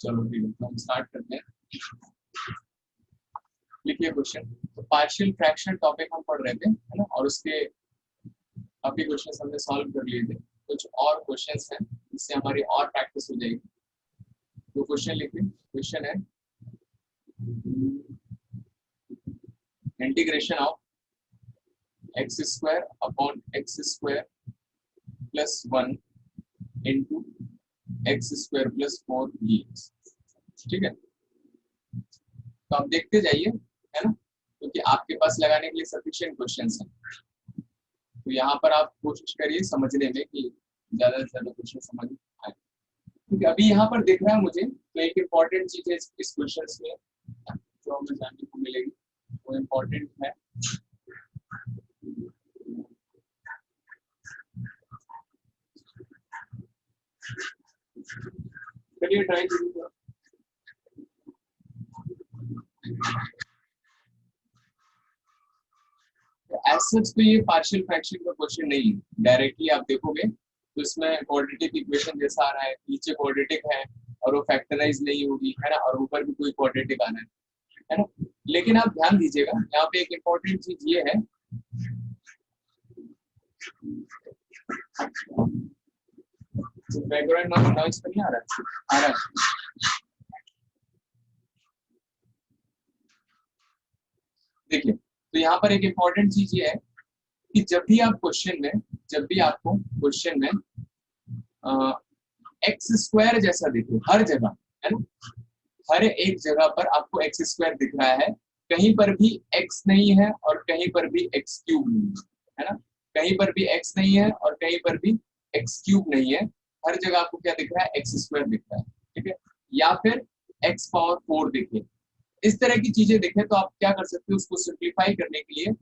चलो ठीक है, तो हम स्टार्ट करते हैं। लिखिए क्वेश्चन। तो पार्शियल फ्रैक्शन टॉपिक हम पढ़ रहे थे, है ना, और उसके काफी क्वेश्चंस हमने सॉल्व कर लिए थे। कुछ और क्वेश्चंस हैं जिससे हमारी और प्रैक्टिस हो जाएगी। तो क्वेश्चन लिखिए। क्वेश्चन है integration of x square upon x square plus 1 into X square plus 4 dx। ठीक है, तो आप देखते जाइए, है ना, क्योंकि आपके पास लगाने के लिए सफिशिएंट क्वेश्चंस हैं। तो यहाँ पर आप कोशिश करिए समझने में कि ज्यादा से ज्यादा क्वेश्चन समझ आए, क्योंकि अभी यहाँ पर दिख रहा है मुझे तो एक इम्पॉर्टेंट चीज है इस क्वेश्चन में जो हमें जानने को मिलेगी, वो इम्पोर्टेंट है। चलिए ट्राई करिए। एज सच तो ये पार्शियल फ्रैक्शन का क्वेश्चन नहीं है, डायरेक्टली आप देखोगे तो इसमें क्वाड्रेटिक इक्वेशन जैसा आ रहा है, नीचे क्वाड्रेटिक है और वो फैक्टराइज नहीं होगी, है ना, और ऊपर भी कोई क्वाड्रेटिक आना है ना। लेकिन आप ध्यान दीजिएगा, यहाँ पे एक इम्पोर्टेंट चीज ये है, बैकग्राउंड नॉइज तो नहीं आ रहा है? देखिए, तो यहाँ पर एक इम्पोर्टेंट चीज ये है कि जब भी आपको क्वेश्चन में एक्स स्क्वायर जैसा दिखे हर जगह, है ना, हर एक जगह पर आपको एक्स स्क्वायर दिख रहा है, कहीं पर भी एक्स नहीं है और कहीं पर भी एक्स क्यूब नहीं है ना, कहीं पर भी एक्स नहीं है और कहीं पर भी एक्स क्यूब नहीं है, हर जगह आपको क्या दिख रहा है? एक्स स्क्वायर दिख रहा है। ठीक है, या फिर एक्स पावर 4 दिखे, इस तरह की चीजें दिखे तो आप क्या कर सकते हो, उसको सिंप्लीफाई करने के लिए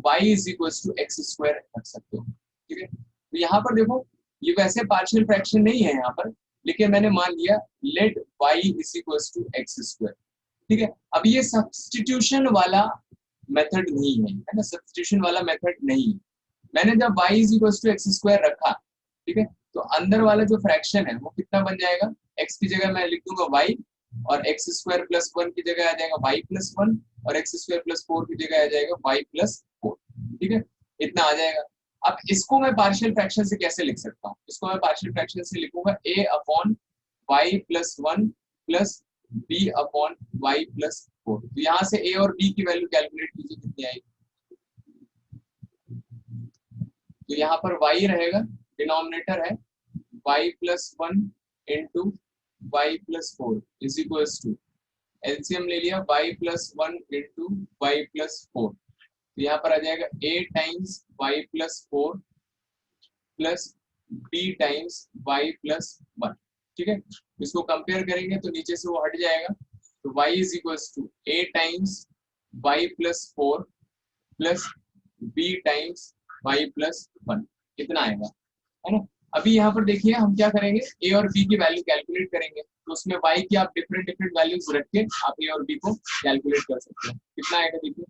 y is equal to X square रख सकते हो। ठीक है, तो यहाँ पर देखो, ये वैसे पार्शियल फ्रैक्शन नहीं है यहाँ पर, लेकिन मैंने मान लिया let y is equal to X square. ठीक है, अब ये सब्स्टिट्यूशन वाला मेथड नहीं है, है ना, सब्स्टिट्यूशन वाला मेथड नहीं है। मैंने जब y is equal to X square रखा, ठीक है, तो अंदर वाला जो फ्रैक्शन है वो कितना बन जाएगा? x की जगह मैं लिख दूंगा y, और एक्स स्क्वायर प्लस 1 की जगह आ जाएगा y प्लस 1, और एक्स स्क्वायर प्लस 4 की जगह आ जाएगा y प्लस 4। ठीक है, इतना आ जाएगा। अब इसको मैं पार्शियल फ्रैक्शन से कैसे लिख सकता हूँ? इसको मैं पार्शियल फ्रैक्शन से लिखूंगा a upon Y plus 1 plus b upon Y plus 4। तो यहाँ से a और b की वैल्यू कैलकुलेट कीजिए, कितनी आएगी? तो यहाँ पर y रहेगा, डिनोमिनेटर है y plus 1 into Y plus 4 is equals to, LCM ले लिया, y plus 1 into Y plus 4, तो यहाँ पर आ जाएगा a times Y plus 4 plus b times Y plus 1। ठीक है, इसको कंपेयर करेंगे तो नीचे से वो हट जाएगा, तो y is equals to a times Y plus 4 plus b times Y plus 1, कितना आएगा, है ना। अभी यहाँ पर देखिए हम क्या करेंगे, a और b की वैल्यू कैलकुलेट करेंगे, तो उसमें y की आप डिफरेंट डिफरेंट वैल्यूज रख के आप a और b को कैलकुलेट कर सकते हैं। कितना आएगा देखिए,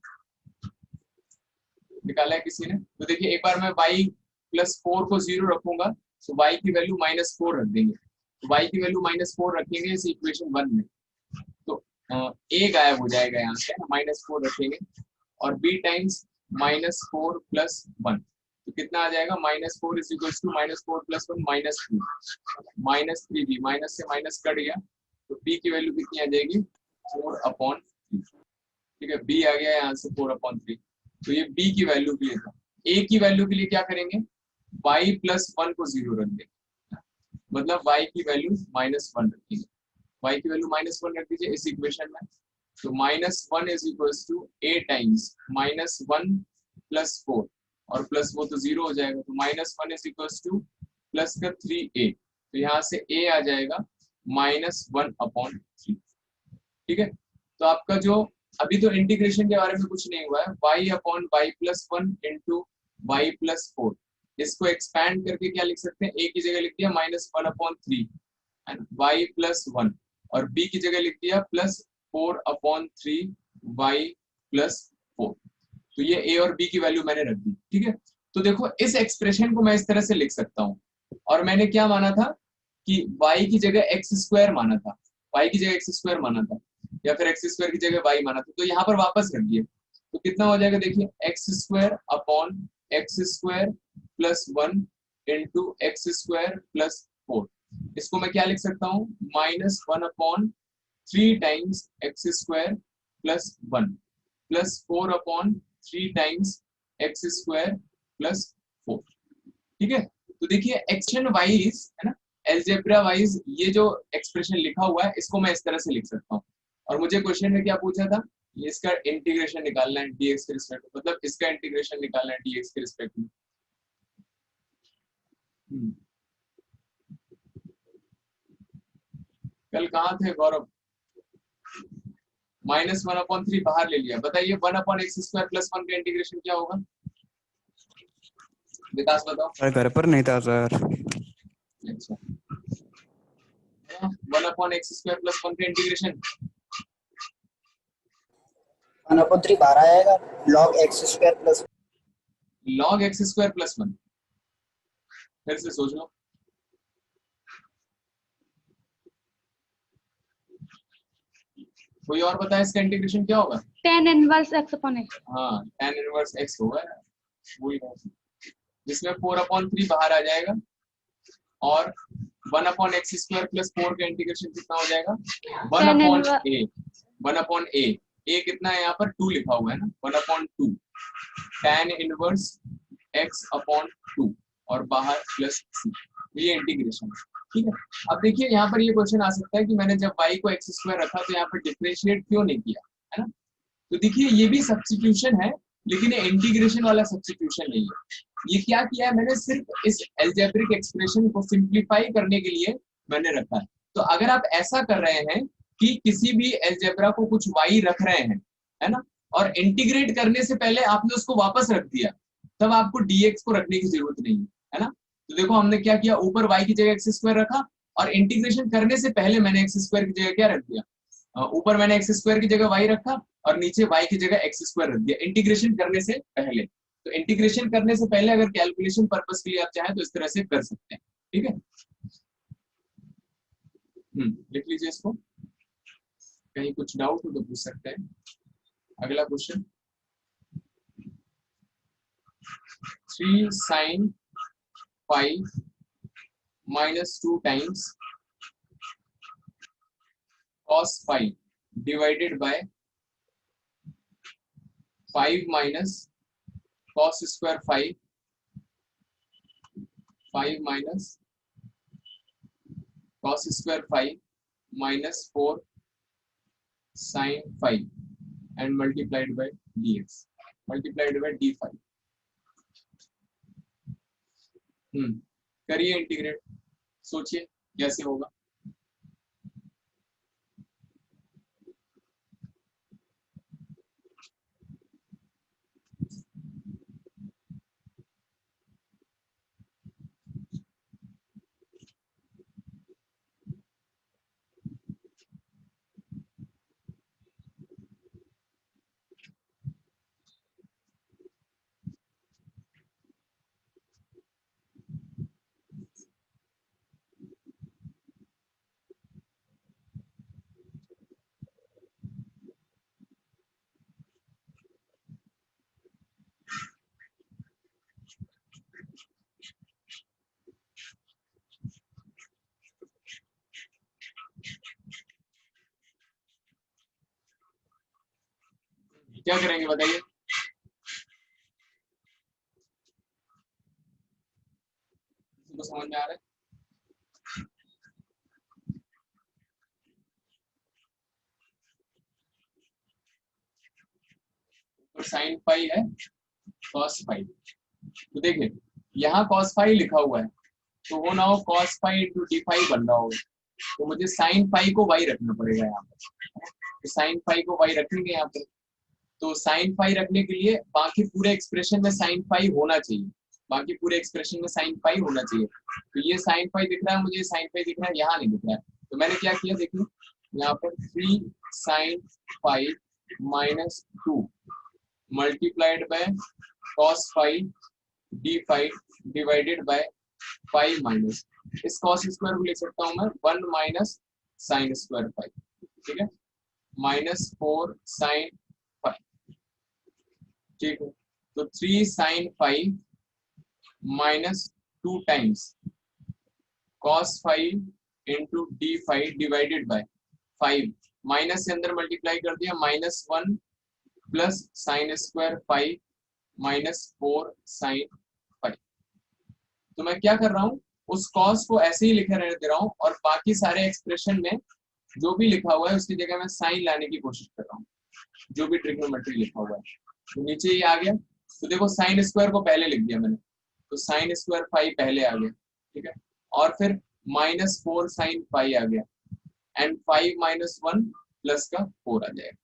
निकाला है किसी ने? तो देखिए एक बार मैं y प्लस 4 को 0 रखूंगा, तो y की वैल्यू -4 रख देंगे, तो y की वैल्यू -4 रखेंगे इस इक्वेशन 1 में, तो a गायब हो जाएगा यहाँ से, -4 रखेंगे, और b टाइम्स -4 प्लस 1, तो कितना आ जाएगा? -4 इज इक्वल टू -4 प्लस 1 -3 भी, माइनस से माइनस कट गया, तो b की वैल्यू कितनी आ जाएगी? 4/3। ठीक है, b आ गया यहाँ से 4/3, तो ये b की वैल्यू के लिए था। a की वैल्यू के लिए क्या करेंगे? y प्लस 1 को 0 रख देंगे, मतलब y की वैल्यू -1 रखेंगे, y की वैल्यू -1 रख दीजिए इस इक्वेशन में, तो -1 is equal to a times -1 plus 4, और प्लस वो तो 0 हो जाएगा, तो -1 इज इक्वल टू प्लस का 3a, तो यहाँ से a आ जाएगा -1/3। ठीक है, तो आपका जो अभी तो इंटीग्रेशन के बारे में कुछ नहीं हुआ है, y upon Y plus 1 into Y plus 4, इसको एक्सपैंड करके क्या लिख सकते हैं? a की जगह लिख दिया -1/3 एंड y प्लस 1, और b की जगह लिख दिया +4/3 y प्लस 4, तो ये a और b की वैल्यू मैंने रख दी। ठीक है, तो देखो इस एक्सप्रेशन को मैं इस तरह से लिख सकता हूँ, और मैंने क्या माना था कि y की जगह एक्स स्क्वायर माना था, वाई की जगह एक्स स्क्वायर माना था या फिर एक्स स्क्वायर की जगह वाई माना था, तो यहाँ पर वापस रख दिए तो कितना हो जाएगा, देखिए x square upon x square plus 1 into X square plus 4। इसको मैं क्या लिख सकता हूँ, -1 upon 3 times x square plus 1 plus 4 upon 3 times x square plus 4। ठीक है, तो देखिए एक्सप्रेशन वाइज है ना, अलजेब्रा वाइज ये जो एक्सप्रेशन लिखा हुआ है इसको मैं इस तरह से लिख सकता हूँ। और मुझे क्वेश्चन में क्या पूछा था, इसका इंटीग्रेशन निकालना है dx के रिस्पेक्ट में, मतलब इसका इंटीग्रेशन निकालना है dx के रिस्पेक्ट में। कल कहाँ थे गौरव, -1/3 बाहर ले लिया, बताइए 1/x² + 1 का इंटीग्रेशन क्या होगा, विकास बताओ। सर घर पर नहीं था सर। अच्छा 1/x² + 1 का इंटीग्रेशन 1/3 बाहर आएगा, log x² plus log x² + 1। फिर से सोच लो, कोई और बताए इसका इंटीग्रेशन क्या होगा, tan inverse x upon a। हाँ tan इनवर्स x होगा, वही है जिसमें 4/3 बाहर आ जाएगा और 1/x² + 4 का इंटीग्रेशन कितना हो जाएगा, 1/a कितना है यहाँ पर 2 लिखा हुआ है ना, 1/2 tan इनवर्स x अपॉन 2 और बाहर प्लस c, ये इंटीग्रेशन। ठीक है, अब देखिए यहाँ पर ये क्वेश्चन आ सकता है कि मैंने जब y को x² रखा तो यहाँ पर डिफरेंशिएट क्यों नहीं किया, है ना। तो देखिए ये भी सब्स्टिट्यूशन है लेकिन ये इंटीग्रेशन वाला सब्स्टिट्यूशन नहीं है। ये क्या किया है मैंने, सिर्फ इस अलजेब्रिक एक्सप्रेशन को सिंप्लीफाई करने के लिए मैंने रखा है। तो अगर आप ऐसा कर रहे हैं कि किसी भी अलजेब्रा को कुछ y रख रहे हैं, है ना, और इंटीग्रेट करने से पहले आपने उसको वापस रख दिया, तब आपको dx को रखने की जरूरत नहीं है ना। तो देखो हमने क्या किया, ऊपर y की जगह x² रखा और इंटीग्रेशन करने से पहले मैंने x² की जगह क्या रख दिया, ऊपर मैंने x² की जगह y रखा और नीचे y की जगह x² रख दिया इंटीग्रेशन करने से पहले। तो इंटीग्रेशन करने से पहले अगर कैलकुलेशन पर्पस के लिए आप चाहें तो इस तरह से कर सकते हैं। ठीक है, लिख लीजिए इसको, कहीं कुछ डाउट हो तो पूछ सकते हैं। अगला question, 3 sin pi -2 times cos phi divided by 5 minus cos square phi, 5 minus cos square phi minus 4 sin phi and multiplied by dx multiplied by d phi। करिए इंटीग्रेट, सोचिए कैसे होगा। क्या करेंगे बताइए, तो समझ में आ रहा है। तो साइन पाई है कॉस पाई, तो देखिए यहाँ कॉस पाई लिखा हुआ है तो वो ना हो कॉस पाई इंटू डी पाई बन रहा होगा, तो मुझे साइन पाई को वाई रखना पड़ेगा यहाँ पर, तो साइन पाई को वाई रखेंगे यहाँ पर। तो साइन पाई रखने के लिए बाकी पूरे एक्सप्रेशन में साइन पाई होना चाहिए, बाकी पूरे एक्सप्रेशन में साइन पाई होना चाहिए। तो ये साइन पाई दिख रहा है मुझे, साइन पाई दिख रहा है, यहाँ नहीं दिख रहा है, तो मैंने क्या किया देखिए यहाँ पर 3 sin pi -2 multiplied by cos pi D pi divided by pi minus, इस cos स्क्वायर को लिख सकता हूँ मैं 1 - साइन स्क्वायर 5, ठीक है, -4 साइन 5, ठीक है। तो 3 sine 5 -2 times cos 5 into d5 divided by 5, minus से अंदर मल्टीप्लाई कर दिया, -1 प्लस साइन स्क्वायर 5 -4 साइन 5। तो मैं क्या कर रहा हूँ, उस कॉस को ऐसे ही लिखे रहने दे रहा हूँ और बाकी सारे एक्सप्रेशन में जो भी लिखा हुआ है उसकी जगह मैं साइन लाने की कोशिश कर रहा हूँ, जो भी ट्रिग्नोमेट्री लिखा हुआ है। तो नीचे ये आ गया, तो देखो साइन स्क्वायर को पहले लिख दिया मैंने, तो साइन स्क्वायर 5 पहले आ गया, ठीक है, और फिर -4 साइन 5 आ गया, एंड 5 -1 प्लस का 4 आ जाएगा।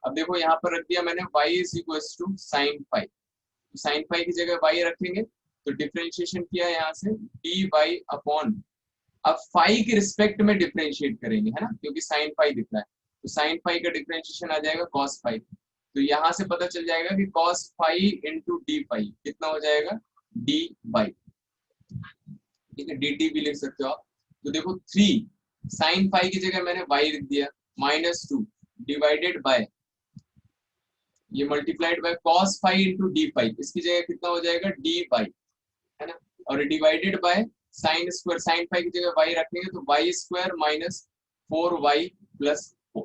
अब देखो यहाँ पर रख दिया मैंने y is equal to sine 5, sine 5 की जगह y रखेंगे, तो डिफरेंशिएशन किया यहाँ से dy अपॉन, अब 5 के रिस्पेक्ट में डिफरेंशिएट करेंगे, है ना, क्योंकि साइन 5 दिख रहा है, तो साइन 5 का डिफरेंशिएशन आ जाएगा cos 5, तो यहाँ से पता चल जाएगा कि cos 5 इंटू dy कितना हो जाएगा, dy, ठीक है, dt भी लिख सकते हो आप। तो देखो 3 साइन 5 की जगह मैंने y लिख दिया, -2 डिवाइडेड बाय, ये multiplied by cos 5 into dy, इसकी जगह कितना हो जाएगा dy, है ना, और divided by sine square, sine 5 की जगह y रखेंगे तो y स्क्वायर -4y प्लस 4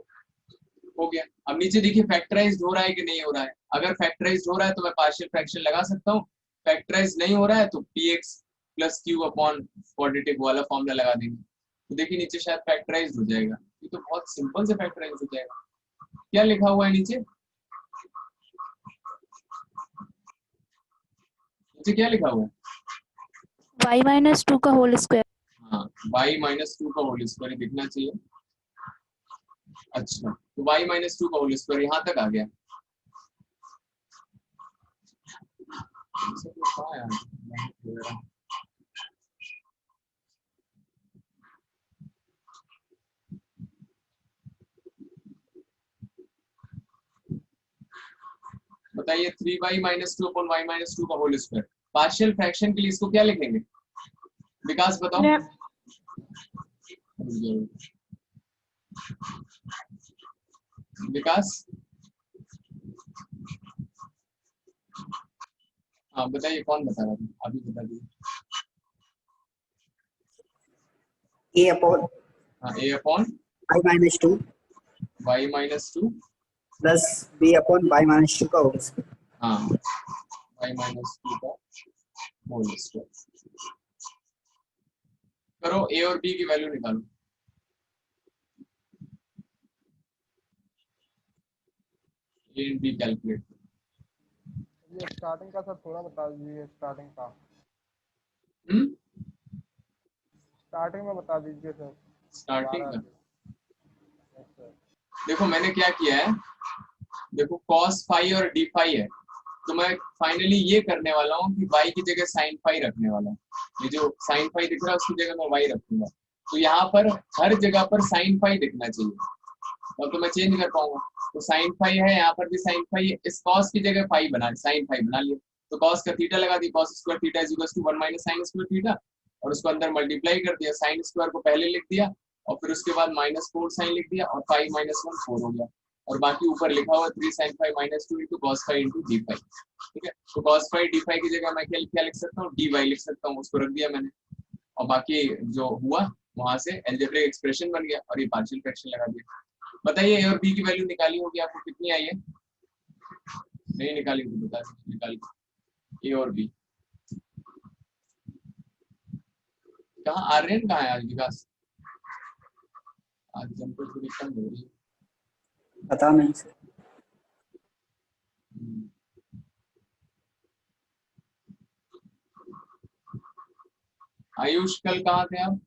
हो गया। अब नीचे देखिए फैक्टराइज्ड हो रहा है कि नहीं हो रहा है, अगर फैक्टराइज्ड हो रहा है तो मैं पार्शियल फ्रैक्शन लगा सकता हूँ, फैक्टराइज्ड नहीं हो रहा है तो px plus q upon quadratic वाला फॉर्मूला लगा देंगे, तो देखिए नीचे शायद फैक्टराइज्ड हो जाएगा, ये तो बहुत सिंपल से फैक्टराइज्ड हो जाएगा। क्या लिखा हुआ है नीचे, नीचे क्या लिखा हुआ है, y-2 का होल स्क्वायर। हाँ, y-2 का होल स्क्वायर दिखना चाहिए। अच्छा, तो y-2 का होल स्क्वायर यहाँ तक आ गया। बताइए 3y-2 अपॉन y-2 का होल स्क्वायर, पार्शियल फ्रैक्शन के लिए इसको क्या लिखेंगे, विकास बताओ। विकास, हाँ बताइए, कौन बता रहा था, अभी बता दीजिए। a अपॉन हाँ, a upon y-2 y-2 plus b upon y-2 का होल स्क्वायर। हाँ, y-2 का होल स्क्वायर। करो a और b की वैल्यू निकालो। a and b calculate. ये स्टार्टिंग का सर थोड़ा बता दीजिए, स्टार्टिंग का स्टार्टिंग में बता दीजिए सर। स्टार्टिंग का अच्छा। देखो मैंने क्या किया है, देखो cos 5 और d 5 है, तो मैं फाइनली ये करने वाला हूँ कि y की जगह sin 5 रखने वाला हूँ, ये जो sin 5 दिख रहा है उसकी जगह मैं y रखूंगा, तो यहाँ पर हर जगह पर sin 5 दिखना चाहिए, तब तो मैं चेंज कर पाऊंगा। तो sin 5 है, यहाँ पर भी sin 5 है, इस cos की जगह 5 बना, sin 5 बना लिया, तो cos का थीटा लगा दी, cos square theta is equal to 1 minus sin square theta, और उसको अंदर मल्टीप्लाई कर दिया, sin स्क्वायर को पहले लिख दिया और फिर उसके बाद -4 sin लिख दिया, और 5 - 1 4 हो गया, और बाकी ऊपर लिखा हुआ 3 sin 5 - 2 into cos 5 into d 5, ठीक है। तो cos 5 d 5 की जगह मैं क्या लिख सकता हूँ, dy लिख सकता हूँ, उसको रख दिया मैंने, और बाकी जो हुआ वहां से अलजेब्रिक एक्सप्रेशन बन गया और ये पार्शियल फ्रैक्शन लगा दिया। बताइए a और b की वैल्यू निकाली होगी आपको, कितनी आई है, नहीं निकाली तो बता दीजिए, निकाली a और b। कहाँ आर्यन कहाँ है आज, विकास आज जंपर थोड़ी कम हो रही है। पता नहीं सर। आयुष कल कहाँ थे आप,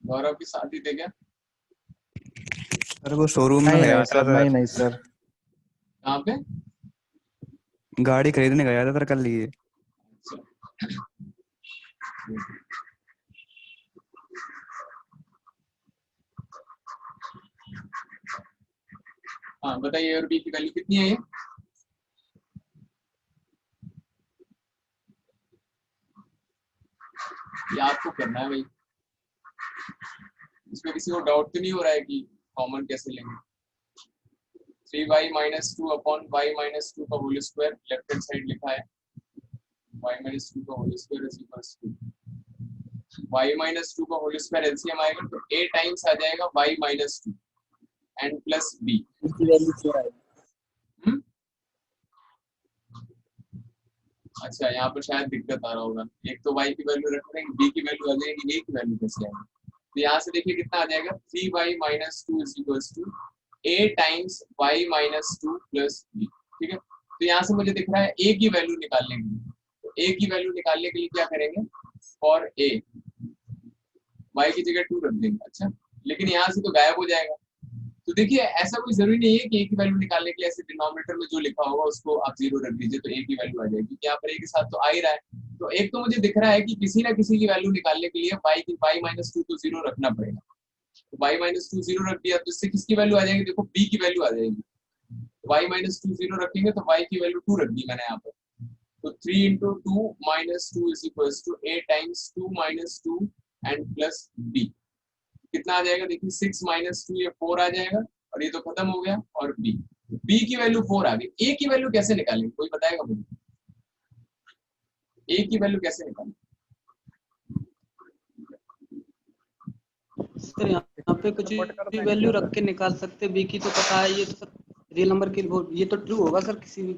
गौरव की शादी थे क्या, सर वो शोरूम में गया था सर। नहीं सर। कहाँ पे, गाड़ी खरीदने गया था सर कल लिए। हाँ बताइए, और बी की वैल्यू कितनी है, ये आपको करना है भाई, इसमें किसी को डाउट तो नहीं हो रहा है कि कॉमन कैसे लेंगे? 3y minus two upon Y minus two का whole square left hand side लिखा है, y माइनस टू का whole square is equals to y minus two का होल स्क्वायर एलसीएम आएगा तो a टाइम्स आ जाएगा y minus two and plus b। इसकी वैल्यू 4 आएगी। अच्छा यहाँ पर शायद दिक्कत आ रहा होगा, एक तो y की वैल्यू रख देंगे, b की वैल्यू आ जाएगी, a की वैल्यू कैसे आएगी? तो यहाँ से देखिए कितना आ जाएगा 3y minus two is equals to a times y minus two plus b। ठीक है, तो यहाँ से मुझे दिख रहा है a की वैल्यू निकालने के लिए, तो a की वैल्यू निकालने के लिए क्या करेंगे, फॉर a y की जगह 2 रख देंगे। अच्छा, लेकिन यहाँ से तो गायब हो जाएगा, तो देखिए ऐसा कोई जरूरी नहीं है कि a की वैल्यू निकालने के लिए ऐसे डिनोमिनेटर में जो लिखा होगा उसको आप 0 रख दीजिए तो a की वैल्यू आ जाएगी, क्योंकि यहाँ पर a के साथ तो आ ही रहा है। तो एक तो मुझे दिख रहा है कि किसी ना किसी की वैल्यू निकालने के लिए y माइनस टू तो 0 रखना पड़ेगा, तो y माइनस टू 0 रख दिया तो इससे किसकी वैल्यू आ जाएगी, देखो b की वैल्यू आ जाएगी। y माइनस टू 0 रखेंगे तो y की वैल्यू 2 रख दी मैंने यहाँ पर, तो 3 into two minus two is equals to a times 2 minus 2 and plus b। कितना आ जाएगा देखिए 6 माइनस 2 ये 4 आ जाएगा और ये तो खत्म हो गया, और b की वैल्यू 4 आ गई। a की वैल्यू कैसे निकालेंगे, कोई बताएगा मुझे, a की वैल्यू कैसे निकालेंगे? सर यहाँ पे कुछ भी वैल्यू रख के निकाल सकते, बी की तो पता है, ये तो सर रियल नंबर की ये तो ट्रू होगा सर किसी भी।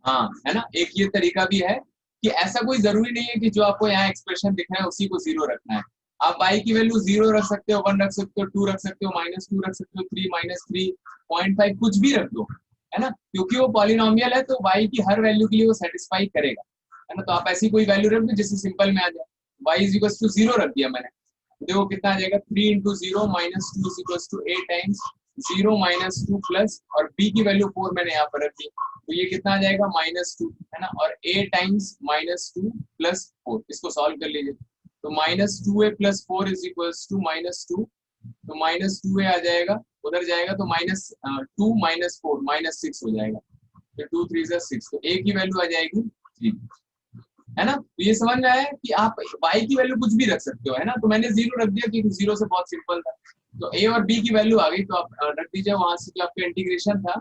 हाँ है ना, एक ये तरीका भी है कि ऐसा कोई जरूरी नहीं है कि जो आपको यहाँ एक्सप्रेशन दिख रहा है उसी को 0 रखना है। आप y की वैल्यू 0 रख सकते हो, 1 रख सकते हो, 2 रख सकते हो, -2 रख सकते हो, 3 -3 0.5 कुछ भी रख दो, है ना, क्योंकि वो पॉलिनोमियल है तो y की हर वैल्यू के लिए वो सेटिस्फाई करेगा, है ना। तो आप ऐसी कोई वैल्यू रख दो जिससे सिंपल में आ जाए। y इज इक्वल्स टू 0 रख दिया मैंने, देखो कितना आ जाएगा 3 into 0 minus 2 is equals to 8 times 0 minus 2 plus, और b की वैल्यू 4 मैंने यहाँ पर रख दी, तो ये कितना आ जाएगा -2, है ना, और a टाइम्स -2 प्लस 4, इसको सॉल्व कर लीजिए तो -2a plus 4 is equals to -2, तो -2a आ जाएगा, उधर जाएगा तो -2 -4 -6 हो जाएगा, तो 2 3 जा 6, तो a की वैल्यू आ जाएगी 3, है ना। तो ये समझ में आया कि आप y की वैल्यू कुछ भी रख सकते हो, है ना। तो मैंने 0 रख दिया क्योंकि 0 से बहुत सिंपल था, तो a और b की वैल्यू आ गई, तो आप रख दीजिए वहां से जो आपका इंटीग्रेशन था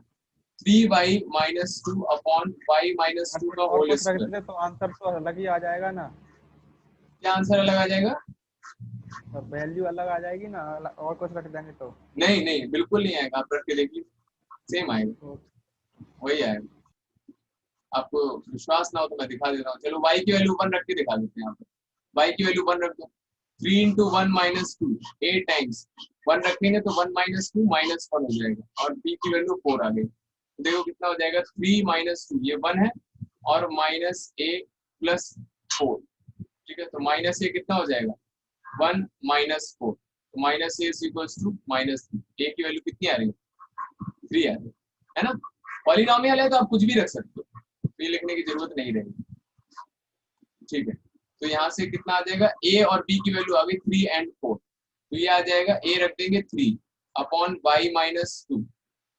3y minus 2 upon y minus 2 का और होल कुछ रख स्क्वायर। दे तो आंसर तो अलग ही आ जाएगा ना, क्या आंसर अलग आ जाएगा? वैल्यू अलग आ जाएगी ना, और कुछ रख देंगे तो। नहीं नहीं बिल्कुल नहीं आएगा, आप रख के देखिए सेम आएगा, वही आएगा। आपको विश्वास ना हो तो मैं दिखा देता हूँ, चलो y की वैल्यू 1 रख के दिखा देते हैं। यहाँ पर y की वैल्यू 1 रख दो, 3 इंटू 1 माइनस 2 8 टाइम्स 1 रखेंगे तो 1 माइनस 2 माइनस 1 हो जाएगा, और b की वैल्यू 4 आ गई, तो देखो कितना हो जाएगा 3 माइनस 2 ये 1 है और माइनस a प्लस 4, ठीक है, तो माइनस a कितना हो जाएगा 1 माइनस 4, तो minus a is equals to -3, a की वैल्यू कितनी आ रही है 3 आ रही है ना। पॉलिनोमियल है तो आप कुछ भी रख सकते हो, तो ये लिखने की जरूरत नहीं रहेगी, ठीक है। तो यहाँ से कितना आ जाएगा a और b की वैल्यू आ गई 3 एंड 4, तो ये आ जाएगा a रख देंगे 3 अपॉन y माइनस 2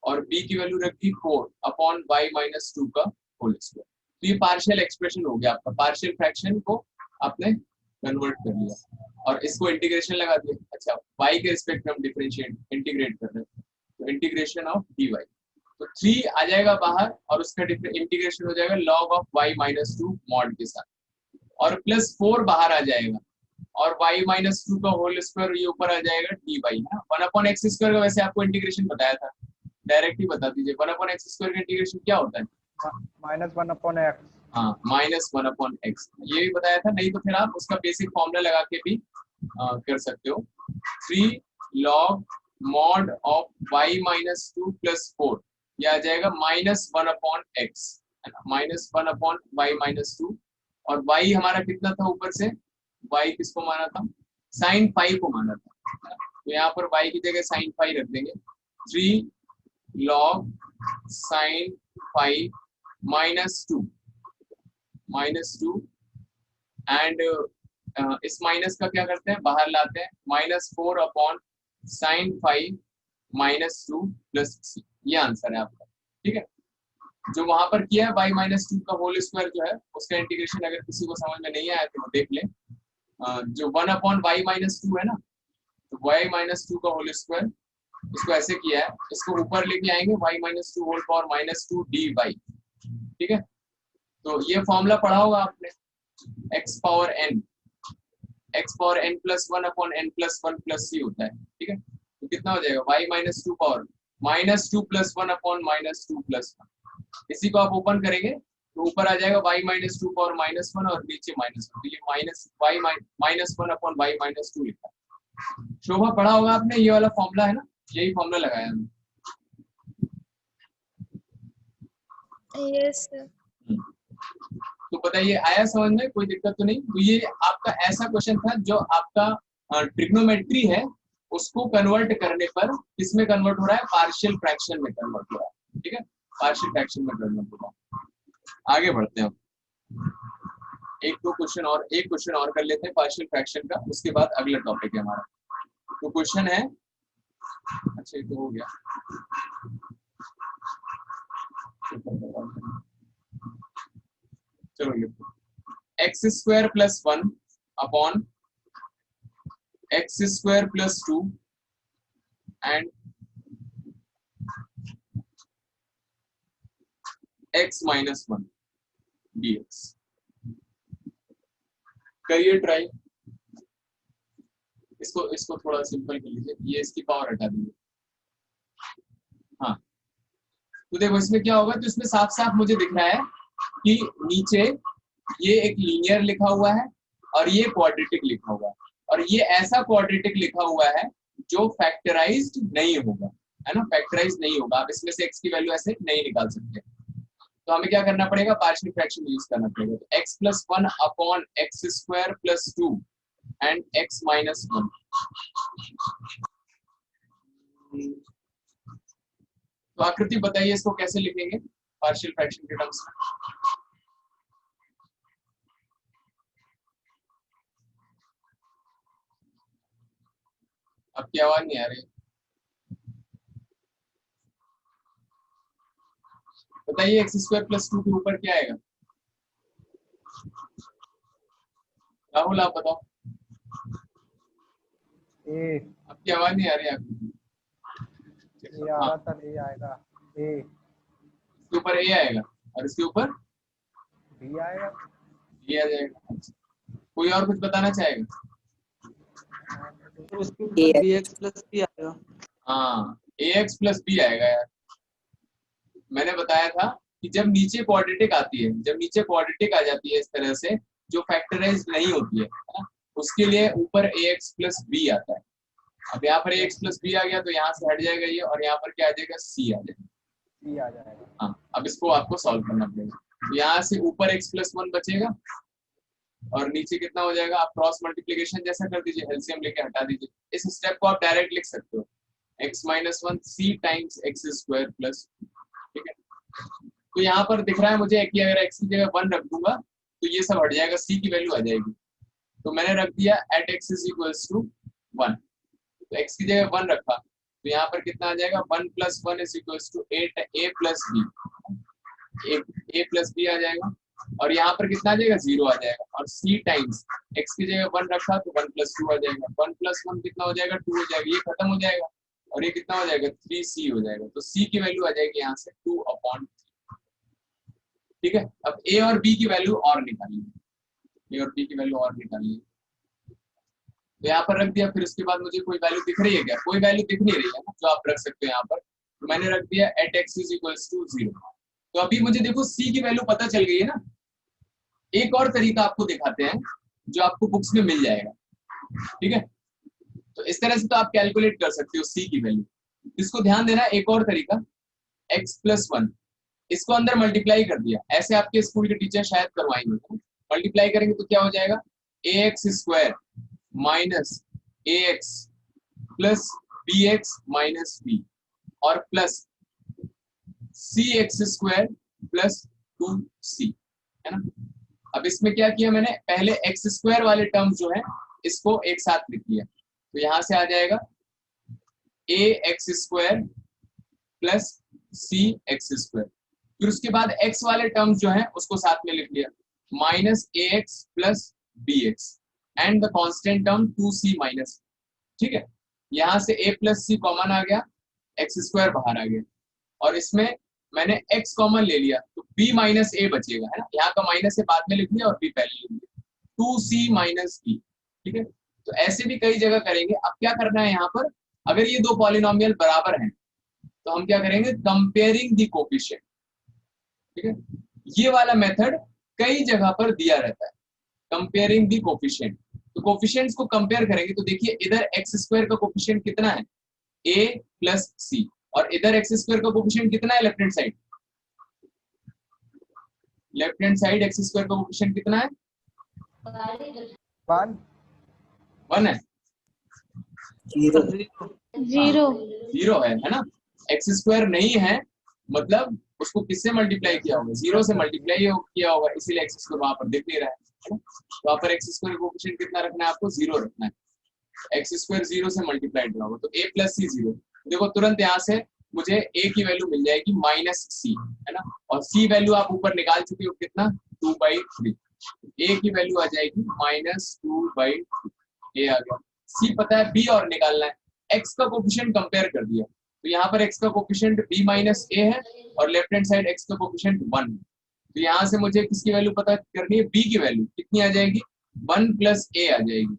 और b की वैल्यू रख दी 4 अपॉन y माइनस 2 का होल स्क्वायर। तो ये पार्शियल एक्सप्रेशन हो गया आपका, पार्शियल फ्रैक्शन को आपने कन्वर्ट कर लिया और इसको इंटीग्रेशन लगा दिया। अच्छा, y के रिस्पेक्ट में हम डिफरेंशिएट इंटीग्रेट कर रहे हैं, तो इंटीग्रेशन ऑफ dy, तो 3 आ जाएगा बाहर और उसका इंटीग्रेशन हो जाएगा log of y minus 2 mod के साथ, और प्लस 4 बाहर आ जाएगा और y माइनस 2 का होल स्क्वायर ये ऊपर आ जाएगा dy, है ना। 1 अपॉन एक्स स्क्वायर का वैसे आपको इंटीग्रेशन बताया था, डायरेक्ट ही बता दीजिए 1 अपॉन एक्स स्क्वायर का इंटीग्रेशन क्या होता है? -1 अपॉन x। हाँ, -1 अपॉन एक्स, ये भी बताया था, नहीं तो फिर आप उसका बेसिक फॉर्मूला लगा के भी कर सकते हो, 3 log mod of y minus 2 plus 4, यह आ जाएगा -1 अपॉन एक्स, है ना, -1 अपॉन y माइनस 2, और y हमारा कितना था ऊपर से, y किसको माना था, sin phi को माना था, तो यहाँ पर y की जगह sin phi रख देंगे, 3 log sin phi -2 एंड इस माइनस का क्या करते हैं, बाहर लाते हैं, -4 upon sin phi -2 plus c, ये आंसर है आपका, ठीक है। जो वहां पर किया है y माइनस 2 का होल स्क्वायर जो है उसका इंटीग्रेशन अगर किसी को समझ में नहीं आया तो देख ले, जो 1 अपॉन y माइनस 2 है ना, y माइनस टू का होल स्क्वायर, इसको ऐसे किया है, इसको ऊपर लेके आएंगे y minus two whole power minus two D Y, ठीक है। तो ये फॉर्मूला पढ़ा होगा आपने, x power n plus one upon n plus one plus C होता है, ठीक है। तो कितना हो जाएगा y minus two power minus two plus one upon minus two plus one, इसी को आप ओपन करेंगे तो ऊपर आ जाएगा y minus two power minus one और नीचे माइनस वन, तो ये minus y minus one upon y minus to लिखा है। शोभा पढ़ा होगा आपने, ये वाला फॉर्मूला है ना, यही फॉर्मूला लगाया हमने। यस तो बताइए आया समझ में, कोई दिक्कत तो नहीं। तो ये आपका ऐसा क्वेश्चन था जो आपका ट्रिग्नोमेट्री है उसको कन्वर्ट करने पर किसमें कन्वर्ट हो रहा है, पार्शियल फ्रैक्शन में कन्वर्ट हो रहा है, ठीक है, पार्शियल फ्रैक्शन में कन्वर्ट हो रहा है। आगे बढ़ते हैं, एक क्वेश्चन और कर लेते हैं पार्शियल फ्रैक्शन का, उसके बाद अगला टॉपिक है हमारा। तो क्वेश्चन है, अच्छा ये तो हो गया, चलो ये x square plus one upon x square plus two and x minus one dx। करिए ट्राई, इसको थोड़ा सिंपल कर लीजिए, ये इसकी पावर हटा दीजिए। हाँ तो देखो इसमें क्या होगा, तो इसमें साफ साफ मुझे दिख रहा है कि नीचे ये एक लीनियर लिखा हुआ है और ये क्वाड्रेटिक लिखा हुआ है, और ये ऐसा क्वाड्रेटिक लिखा हुआ है जो फैक्टराइज्ड नहीं होगा, है ना, फैक्टराइज्ड नहीं होगा। आप इसमें से x की वैल्यू ऐसे नहीं निकाल सकते, तो हमें क्या करना पड़ेगा, पार्शियल फ्रैक्शन यूज करना पड़ेगा। तो x plus one upon x square plus two and x minus one. तो आकृति बताइए इसको कैसे लिखेंगे पार्शियल फ्रैक्शन के टर्म्स में। आपकी आवाज नहीं आ रही, बताइए एक्स स्क्वायर प्लस टू के ऊपर क्या आएगा, राहुल आप बताओ। ए आपकी आवाज नहीं आ रही आपकी, ये आ रहा था, ए आएगा, ए इसके ऊपर ए आएगा और इसके ऊपर बी आएगा, बी आ जाएगा। अच्छा। कोई और कुछ बताना चाहेगा? तो उसके ऊपर bx प्लस b आएगा। हाँ ax प्लस बी आएगा यार, मैंने बताया था कि जब नीचे क्वाड्रेटिक आती है, जब नीचे क्वाड्रेटिक आ जाती है इस तरह से जो फैक्टराइज नहीं होती है ना, उसके लिए ऊपर ax प्लस बी आता है। अब यहाँ पर ax प्लस बी आ गया तो यहाँ से हट जाएगा ये, और यहाँ पर क्या आ जाएगा, c आ जाएगा, सी आ जाएगा। हाँ अब इसको आपको सॉल्व करना पड़ेगा। तो यहाँ से ऊपर x प्लस वन बचेगा और नीचे कितना हो जाएगा, आप क्रॉस मल्टीप्लीकेशन जैसा कर दीजिए, एलसीएम लेके हटा दीजिए। इस स्टेप को आप डायरेक्ट लिख सकते हो, x माइनस वन सी टाइम्स एक्स स्क्वायर प्लस, ठीक है। तो यहाँ पर दिख रहा है मुझे कि अगर x की जगह वन रख दूंगा तो ये सब हट जाएगा, c की वैल्यू आ जाएगी। तो मैंने रख दिया at x is equals to one, तो x की जगह वन रखा तो यहाँ पर कितना आ जाएगा, one plus one is equals to at A plus B, A plus B आ जाएगा, और यहाँ पर कितना आ जाएगा, जीरो आ जाएगा, और c टाइम्स x की जगह वन रखा तो वन प्लस टू आ जाएगा, वन प्लस वन कितना हो जाएगा, टू हो जाएगा, ये खत्म हो जाएगा और ये कितना हो जाएगा, 3c हो जाएगा। तो c की वैल्यू आ जाएगी यहाँ से 2/3, ठीक है। अब a और b की वैल्यू और निकालिए, a और b की वैल्यू और निकालिए, तो यहाँ पर रख दिया। फिर उसके बाद मुझे कोई वैल्यू दिख रही है क्या, कोई वैल्यू दिख नहीं रही है ना जो आप रख सकते हो यहाँ पर, तो मैंने रख दिया at x is equals to 0। तो अभी मुझे देखो c की वैल्यू पता चल गई है ना। एक और तरीका आपको दिखाते हैं जो आपको बुक्स में मिल जाएगा, ठीक है। तो इस तरह से तो आप कैलकुलेट कर सकते हो c की वैल्यू। इसको ध्यान देना, एक और तरीका x प्लस वन, इसको अंदर मल्टीप्लाई कर दिया, ऐसे आपके स्कूल के टीचर शायद करवाएंगे। मल्टीप्लाई करेंगे तो क्या हो जाएगा, ax square minus ax plus bx minus b और plus cx square plus 2c, है ना। अब इसमें क्या किया मैंने, पहले x स्क्वायर वाले टर्म जो है इसको एक साथ लिख लिया, तो यहां से आ जाएगा ax square plus cx square. फिर उसके बाद x वाले टर्म जो है उसको साथ में लिख लिया, minus ax plus bx and the constant term 2c minus, ठीक है। यहाँ से a प्लस सी कॉमन आ गया, एक्स स्क्वायर बाहर आ गया, और इसमें मैंने x कॉमन ले लिया तो b माइनस ए बचेगा, है ना। यहाँ का माइनस ए बाद में लिख लिया और b पहले लिख लिया, 2c माइनस b, ठीक है। तो ऐसे भी कई जगह करेंगे। अब क्या करना है यहाँ पर, अगर ये दो पॉलिनोमियल बराबर हैं तो हम क्या करेंगे, कंपेयरिंग द कोफिशिएंट, ठीक है। ये वाला मेथड कई जगह पर दिया रहता है, कंपेयरिंग द कोफिशिएंट। तो कोफिशिएंट्स को कंपेयर करेंगे तो देखिए इधर एक्स स्क्वायर का कोफिशिएंट कितना है, a प्लस सी, और इधर एक्स स्क्वायर का कोफिशिएंट कितना है left hand side, left hand side x square का कोफिशिएंट कितना है, 1 है, 0 जीरो जीरो है ना। एक्स स्क्वायर नहीं है मतलब उसको किससे मल्टीप्लाई किया होगा, 0 से मल्टीप्लाई किया होगा, इसीलिए एक्स स्क्वायर वहां पर दिख नहीं रहा है ना। तो वहां पर एक्स स्क्वायर कोफिशिएंट कितना रखना है आपको, 0 रखना है। एक्स स्क्वायर 0 से मल्टीप्लाइड होगा तो a प्लस सी 0। देखो तुरंत यहाँ से मुझे a की वैल्यू मिल जाएगी माइनस सी, है ना, और c वैल्यू आप ऊपर निकाल चुके हो कितना, 2/3। a की वैल्यू आ जाएगी -2/3, a आ गया। c पता है, b और निकालना है, x का कोफिशिएंट कंपेयर कर दिया तो यहाँ पर x का कोफिशिएंट b माइनस a है और लेफ्ट हैंड साइड x का कोफिशिएंट 1 है। तो यहाँ से मुझे किसकी वैल्यू पता करनी है, b की वैल्यू कितनी आ जाएगी, 1 प्लस a आ जाएगी,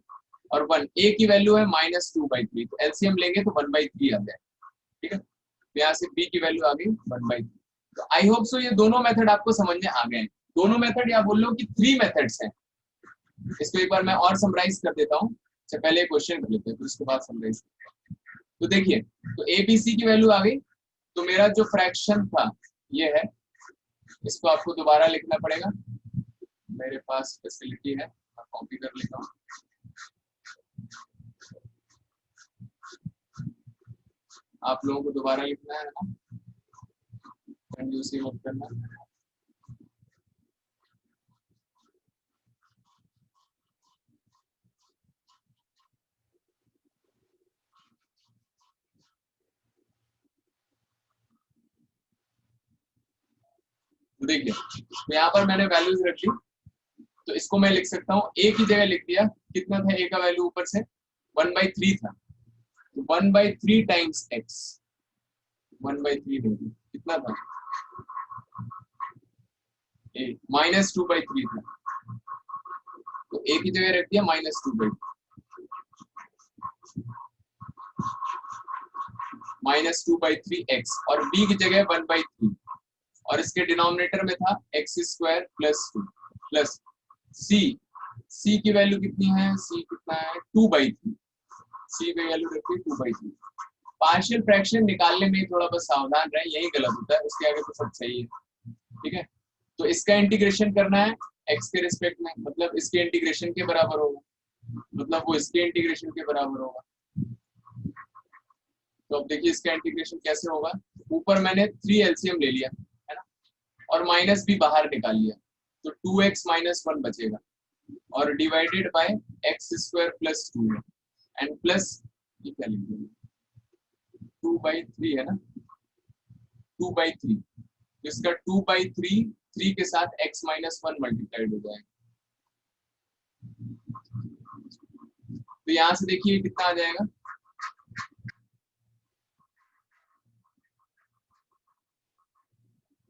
और 1 a की वैल्यू है -2/3, तो एलसीएम लेंगे तो 1/3 आ जाए, ठीक है। तो यहाँ से b की वैल्यू आ गई 1/3। तो आई होप सो ये दोनों मेथड आपको समझ में आ गए। दोनों मेथड या बोल लो कि 3 मेथड्स हैं। इसको एक बार मैं और समराइज कर देता हूँ। अच्छा पहले क्वेश्चन कर लेते हैं फिर उसके बाद समराइज। तो देखिए, तो ए बी सी की वैल्यू आ गई, तो मेरा जो फ्रैक्शन था ये है, इसको आपको दोबारा लिखना पड़ेगा, मेरे पास फैसिलिटी है, मैं कॉपी कर लेता हूँ। आप लोगों को दोबारा लिखना है ना, कंजूसी मत करना। तो देखिए, तो यहाँ पर मैंने वैल्यूज रख ली, तो इसको मैं लिख सकता हूँ, a की जगह लिख दिया, कितना था a का वैल्यू ऊपर से 1/3 था, तो 1/3 टाइम्स x, 1/3 कितना था, a -2/3 था, तो a की जगह रख दिया -2/3, -2/3x, और b की जगह 1/3, और इसके डिनोमिनेटर में था x² + 2 प्लस c की वैल्यू कितनी है, c कितना है 2/3, c की वैल्यू रखिए 2/3। पार्शियल फ्रैक्शन निकालने में थोड़ा बस सावधान रहे, यही गलत होता है, उसके आगे तो सब सही है, ठीक है। तो इसका इंटीग्रेशन करना है x के रिस्पेक्ट में, मतलब इसके इंटीग्रेशन के बराबर होगा, मतलब वो इसके इंटीग्रेशन के बराबर होगा। तो अब देखिए इसका इंटीग्रेशन कैसे होगा, ऊपर मैंने 3 एलसीएम ले लिया है ना, और माइनस भी बाहर निकाल लिया, तो 2x - 1 बचेगा, और डिवाइडेड बाय x² + 2 है, एंड प्लस ये क्या लिख दिया 2/3 है ना, 2/3, तो इसका 2/3 3 के साथ x - 1 मल्टीप्लाइड हो जाएगा। तो यहां से देखिए कितना आ जाएगा,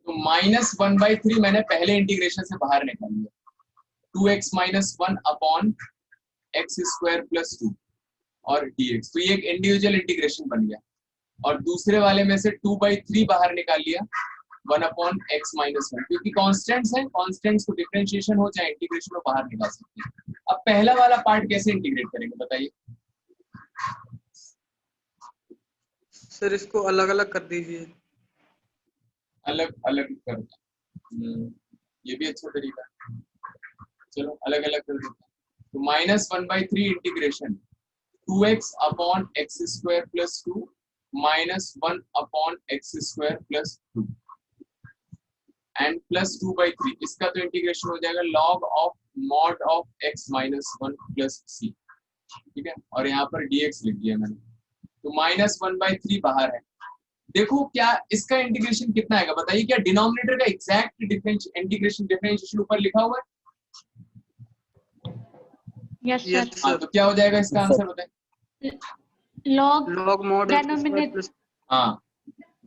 तो -1/3 मैंने पहले इंटीग्रेशन से बाहर निकाल लिया, 2x - 1 अपॉन x² + 2 और dx, तो ये एक इंडिविजुअल इंटीग्रेशन बन गया, और दूसरे वाले में से 2/3 बाहर निकाल लिया, 1 अपॉन x - 1, क्योंकि कांस्टेंट्स हैं, कांस्टेंट्स को डिफरेंशिएशन हो चाहे इंटीग्रेशन हो बाहर निकाल सकते हैं। अब पहला वाला पार्ट कैसे इंटीग्रेट करेंगे बताइए, सर इसको अलग अलग कर दीजिए। अलग अलग कर, ये भी अच्छा तरीका है, चलो अलग अलग कर देते हैं। तो -1/3 integration 2x upon x² + 2 -1 upon x² + 2 and plus 2/3, इसका तो इंटीग्रेशन हो जाएगा log of mod of x - 1 + c, ठीक है, और यहाँ पर dx लिख दिया मैंने, तो -1/3 बाहर है। देखो क्या इसका इंटीग्रेशन कितना आएगा बताइए, क्या डिनोमिनेटर का एग्जैक्ट डिफरेंशिएशन ऊपर लिखा हुआ है, यस यस सर। हाँ, सर। तो क्या हो जाएगा इसका आंसर बताइए, log log mod x square Denominator- plus हाँ,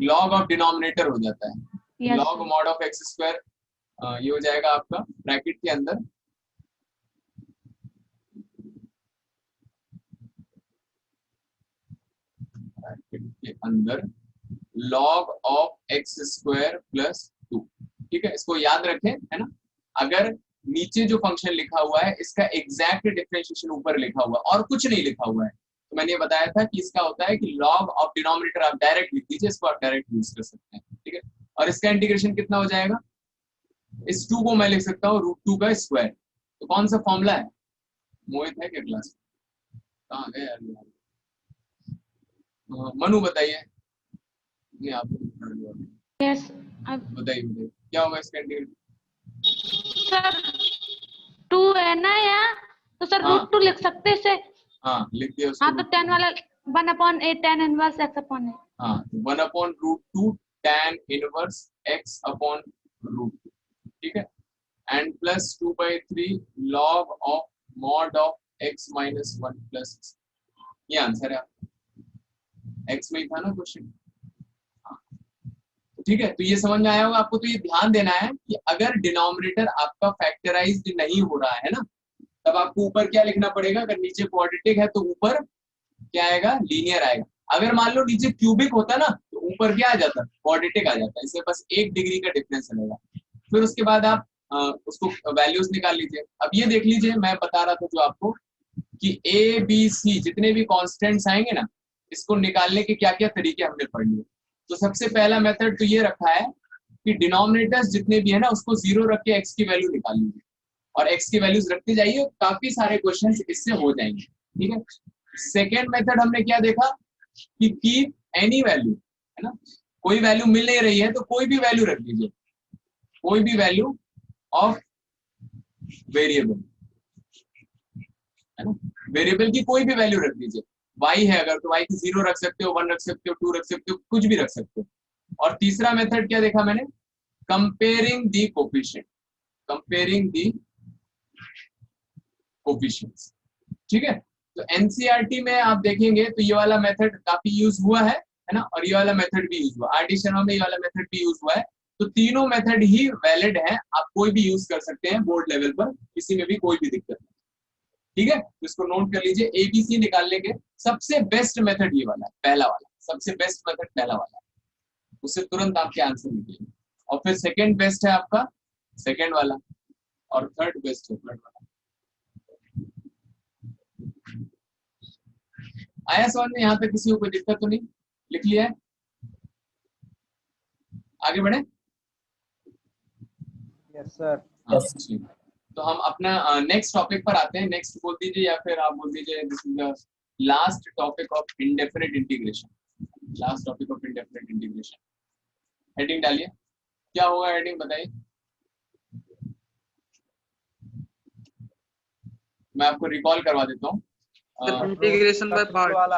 log ऑफ डिनोमिनेटर हो जाता है, Yes, log sir. mod of x square ये हो जाएगा आपका ब्रैकेट के अंदर log of x square plus 2। ठीक है, इसको याद रखें, है ना। अगर नीचे जो फंक्शन लिखा हुआ है इसका एग्जैक्ट डिफरेंशिएशन ऊपर लिखा हुआ है और कुछ नहीं लिखा हुआ है, तो मैंने ये बताया था कि इसका होता है कि log ऑफ डिनोमिनेटर आप डायरेक्ट लिख दीजिए, इसको आप डायरेक्ट यूज कर सकते हैं। ठीक है, और इसका इंटीग्रेशन कितना हो जाएगा, इस 2 को मैं लिख सकता हूँ √2 का स्क्वायर। तो कौन सा फॉर्मूला है, मोहित है क्या क्लास, कहाँ गए यार ये? मनु बताइए, नहीं आप Yes. अब बताइए क्या होगा इसका इंटीग्रेशन। सर 2 है ना यहाँ, तो सर हाँ। √2 लिख सकते हैं इसे। हाँ लिख दिया उसको। हाँ, तो 10 वाला 1/8 tan इनवर्स x अपॉन है। हाँ, 1/√2 tan इनवर्स x अपॉन √2। ठीक है, and plus 2/3 log of mod of x minus 1 plus, ये आंसर है आपका, x में ही था ना क्वेश्चन। ठीक है, तो ये समझ में आया होगा आपको। तो ये ध्यान देना है कि अगर डिनोमिनेटर आपका फैक्टराइज्ड नहीं हो रहा है ना, तब आपको ऊपर क्या लिखना पड़ेगा, अगर नीचे क्वाड्रेटिक है तो ऊपर क्या आएगा, लीनियर आएगा। अगर मान लो नीचे क्यूबिक होता ना तो ऊपर क्या आ जाता, क्वाड्रेटिक आ जाता। इससे बस 1 डिग्री का डिफरेंस रहेगा। फिर उसके बाद आप उसको वैल्यूज निकाल लीजिए। अब ये देख लीजिए, मैं बता रहा था जो आपको कि ए बी सी जितने भी कॉन्स्टेंट्स आएंगे ना, इसको निकालने के क्या क्या तरीके हमने पढ़ लिए। तो सबसे पहला मेथड तो ये रखा है कि डिनोमिनेटर्स जितने भी है ना उसको 0 रख के एक्स की वैल्यू निकाल लीजिए और एक्स की वैल्यूज रखते जाइए, काफी सारे क्वेश्चंस इससे हो जाएंगे। ठीक है, सेकेंड मेथड हमने क्या देखा कि कीप एनी वैल्यू, है ना, कोई वैल्यू मिल नहीं रही है तो कोई भी वैल्यू रख लीजिए, कोई भी वैल्यू ऑफ वेरिएबल, है ना, वेरिएबल की कोई भी वैल्यू रख लीजिए। y है अगर तो y की 0 रख सकते हो, 1 रख सकते हो, 2 रख सकते हो, कुछ भी रख सकते हो। और तीसरा मेथड क्या देखा मैंने, कंपेयरिंग दी कोफिशिएंट, कंपेयरिंग दी कोफिशिएंट्स। ठीक है, तो एनसीईआरटी में आप देखेंगे तो ये वाला मेथड काफी यूज हुआ है ना, और ये वाला मेथड भी यूज हुआ, आरटी शर्मा में ये वाला मेथड भी यूज हुआ है। तो तीनों मेथड ही वैलिड है, आप कोई भी यूज कर सकते हैं बोर्ड लेवल पर, किसी में भी कोई भी दिक्कत नहीं। ठीक है, तो इसको नोट कर लीजिए, एबीसी निकालने के सबसे बेस्ट मेथड ये वाला है, पहला वाला सबसे बेस्ट मेथड पहला वाला है, उससे तुरंत आपके आंसर निकलेंगे। और फिर सेकंड बेस्ट है आपका सेकंड वाला, और थर्ड बेस्ट है थर्ड वाला। आया समझ में, यहाँ तक किसी को कोई दिक्कत तो नहीं, लिख लिया है, आगे बढ़े। Yes sir. हाँ, ठीक। तो हम अपना नेक्स्ट टॉपिक पर आते हैं। नेक्स्ट बोल दीजिए या फिर आप बोल दीजिए, this is the last topic of indefinite integration, last topic of indefinite integration. Heading डालिए, क्या होगा हेडिंग बताइए। मैं आपको रिकॉल करवा देता हूँ। इंटीग्रेशन बाय पार्ट वाला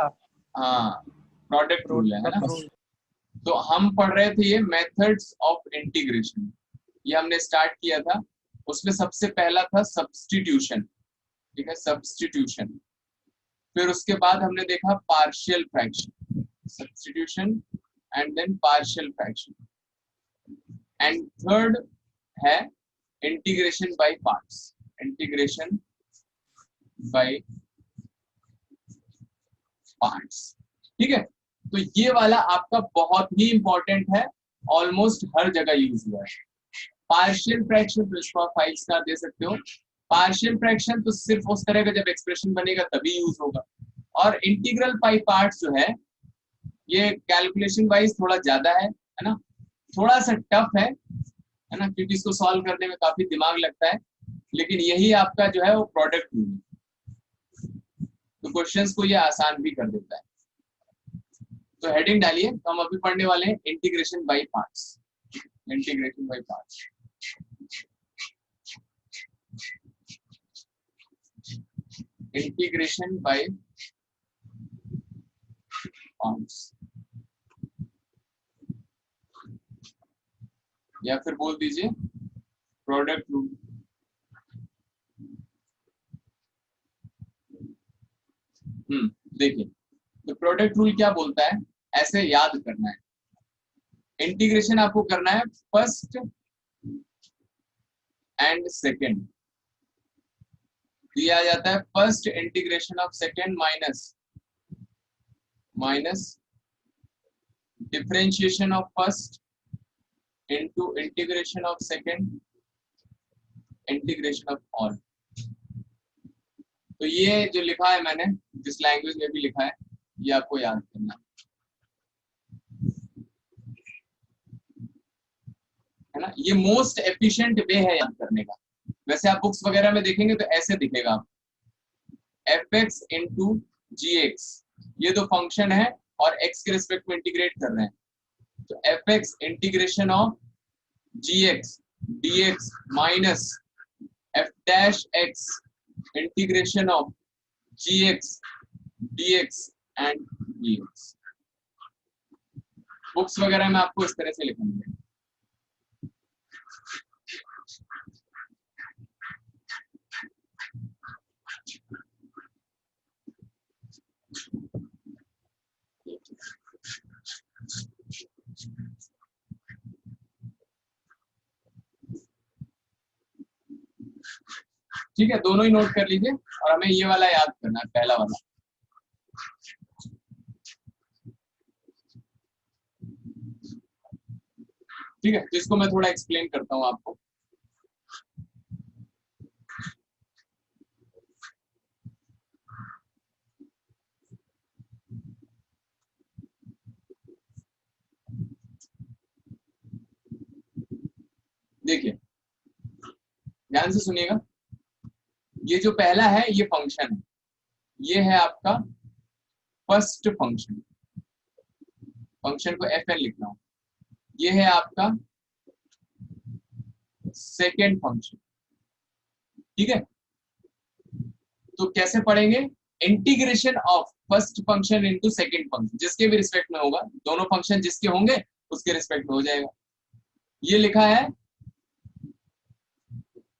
हाँ, प्रोडक्ट रूल है ना। रूल। तो हम पढ़ रहे थे ये मेथड्स ऑफ इंटीग्रेशन, ये हमने स्टार्ट किया था। उसमें सबसे पहला था सब्स्टिट्यूशन, ठीक है, सब्स्टिट्यूशन। फिर उसके बाद हमने देखा partial fraction, substitution and then partial fraction, and third है integration by parts, integration by parts. ठीक है, तो ये वाला आपका बहुत ही इंपॉर्टेंट है, ऑलमोस्ट हर जगह यूज हुआ है। पार्शियल फ्रैक्शन तो इसको आप 5 स्टार दे सकते हो। पार्शियल फ्रैक्शन तो सिर्फ उस तरह का जब एक्सप्रेशन बनेगा तभी यूज होगा। और इंटीग्रल बाय पार्ट्स जो है ये कैलकुलेशन वाइज थोड़ा ज्यादा है ना, थोड़ा सा टफ है ना, क्योंकि इसको सॉल्व करने में काफी दिमाग लगता है, लेकिन यही आपका जो है वो प्रोडक्ट रूल है, तो क्वेश्चंस को ये आसान भी कर देता है। तो हेडिंग डालिए, तो हम अभी पढ़ने वाले हैं integration by parts, integration by parts. Integration by parts, या फिर बोल दीजिए प्रोडक्ट रूल। देखिए तो प्रोडक्ट रूल क्या बोलता है, ऐसे याद करना है। इंटीग्रेशन आपको करना है फर्स्ट एंड सेकेंड, दिया जाता है first integration of second minus differentiation of first into integration of second integration of all. तो ये जो लिखा है मैंने, जिस लैंग्वेज में भी लिखा है, ये आपको याद करना है ना। ये मोस्ट एफिशिएंट वे है याद करने का। वैसे आप बुक्स वगैरह में देखेंगे तो ऐसे दिखेगा आप, fx इंटू जी एक्स, ये दो फंक्शन है और x के रिस्पेक्ट में इंटीग्रेट कर रहे हैं, तो fx integration of G X D X minus f dash x integration of G X D X and dx। Books वगैरह में आपको इस तरह से लिखना है। ठीक है, दोनों ही नोट कर लीजिए और हमें ये वाला याद करना है, पहला वाला। ठीक है, तो इसको मैं थोड़ा एक्सप्लेन करता हूं आपको। देखिए ध्यान से सुनिएगा, ये जो पहला है ये फंक्शन है, ये है आपका फर्स्ट फंक्शन, फंक्शन को fn लिख रहा हूं। ये है आपका सेकेंड फंक्शन, ठीक है। तो कैसे पढ़ेंगे, integration of first function into second function, जिसके भी रिस्पेक्ट में होगा, दोनों फंक्शन जिसके होंगे उसके रिस्पेक्ट में हो जाएगा। ये लिखा है,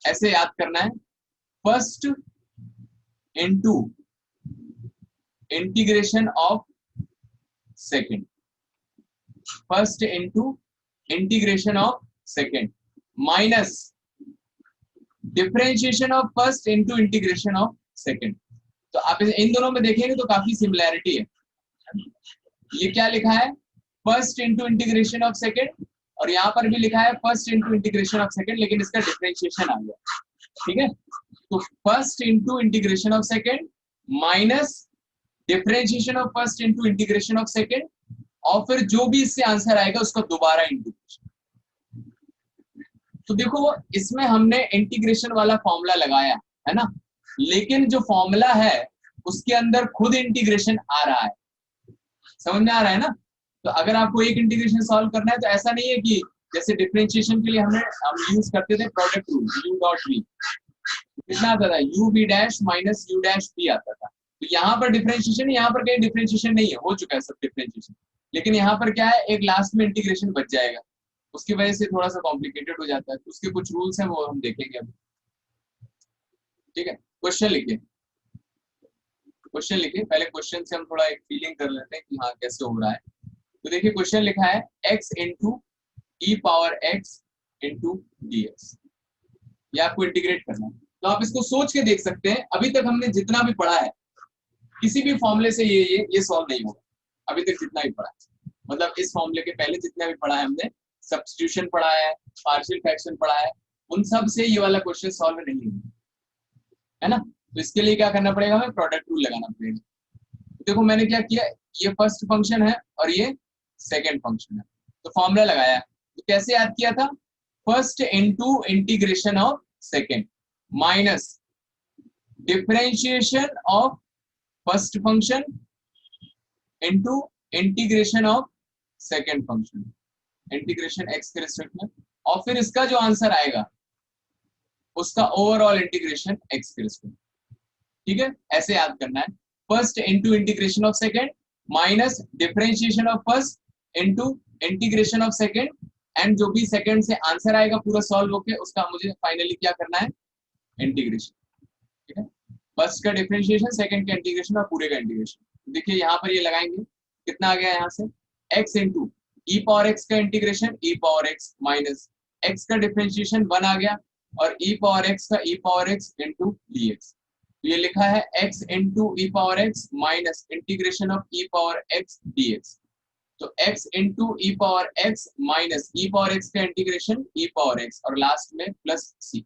ऐसे याद करना है, first into integration of second, first into integration of second minus differentiation of first into integration of second. तो आप इन दोनों में देखेंगे तो काफी सिमिलैरिटी है। ये क्या लिखा है, first into integration of second, और यहाँ पर भी लिखा है first into integration of second, लेकिन इसका डिफरेंशिएशन आ गया, ठीक है। तो first into integration of second minus differentiation of first into integration of second, और फिर जो भी इससे आंसर आएगा उसका दोबारा इंटीग्रेशन। तो देखो इसमें हमने इंटीग्रेशन वाला फॉर्मूला लगाया है ना, लेकिन जो फॉर्मूला है उसके अंदर खुद इंटीग्रेशन आ रहा है, समझ में आ रहा है ना। तो अगर आपको एक इंटीग्रेशन सॉल्व करना है तो ऐसा नहीं है कि जैसे डिफरेंशिएशन के लिए हम यूज करते थे product rule, u dot v कितना आता था, u v dash minus u dash v आता था। तो यहाँ पर डिफरेंशिएशन, यहाँ पर कहीं डिफरेंशिएशन नहीं है, हो चुका है सब डिफरेंशिएशन, लेकिन यहाँ पर क्या है, एक लास्ट में इंटीग्रेशन बच जाएगा, उसकी वजह से थोड़ा सा कॉम्प्लिकेटेड हो जाता है। तो उसके कुछ रूल्स हैं, वो हम देखेंगे अभी, ठीक है। क्वेश्चन लिखिए, क्वेश्चन लिखिए, पहले क्वेश्चन से हम थोड़ा एक फीलिंग कर लेते हैं कि हाँ कैसे हो रहा है। तो देखिए क्वेश्चन लिखा है x into E power x into D X, ये आपको इंटीग्रेट करना है। तो आप इसको सोच के देख सकते हैं, अभी तक हमने जितना भी पढ़ा है किसी भी फॉर्मूले से ये सॉल्व नहीं होगा, अभी तक जितना भी पढ़ा है, मतलब इस फॉर्मूले के पहले जितना भी पढ़ा है हमने, सब्स्टिट्यूशन पढ़ा है, पार्शियल फ्रैक्शन पढ़ा है, उन सब से ये वाला क्वेश्चन सॉल्व नहीं होगा, है ना। तो इसके लिए क्या करना पड़ेगा, हमें प्रोडक्ट रूल लगाना पड़ेगा। तो देखो मैंने क्या किया, ये फर्स्ट फंक्शन है और ये सेकेंड फंक्शन है, तो फॉर्मूला लगाया। तो कैसे याद किया था, first into integration of second minus differentiation of first function into integration of second function, integration x के रिस्पेक्ट में, और फिर इसका जो आंसर आएगा उसका ओवरऑल इंटीग्रेशन x के रिस्पेक्ट, ठीक है। ऐसे याद करना है, first into integration of second minus differentiation of first into integration of second, and जो भी सेकेंड से आंसर आएगा पूरा सॉल्व होके उसका मुझे फाइनली क्या करना है, इंटीग्रेशन, ठीक है। फर्स्ट का डिफरेंशिएशन, सेकेंड का इंटीग्रेशन और पूरे का इंटीग्रेशन। देखिए यहाँ पर ये लगाएंगे, कितना आ गया यहाँ से, x into E power X का integration E power X minus X का डिफरेंशिएशन 1 आ गया, और ई पावर एक्स का E power X into D X. ये लिखा है x into E power X minus integration of E power X D X. तो x into E power X minus E power X का integration E power X और last में plus C.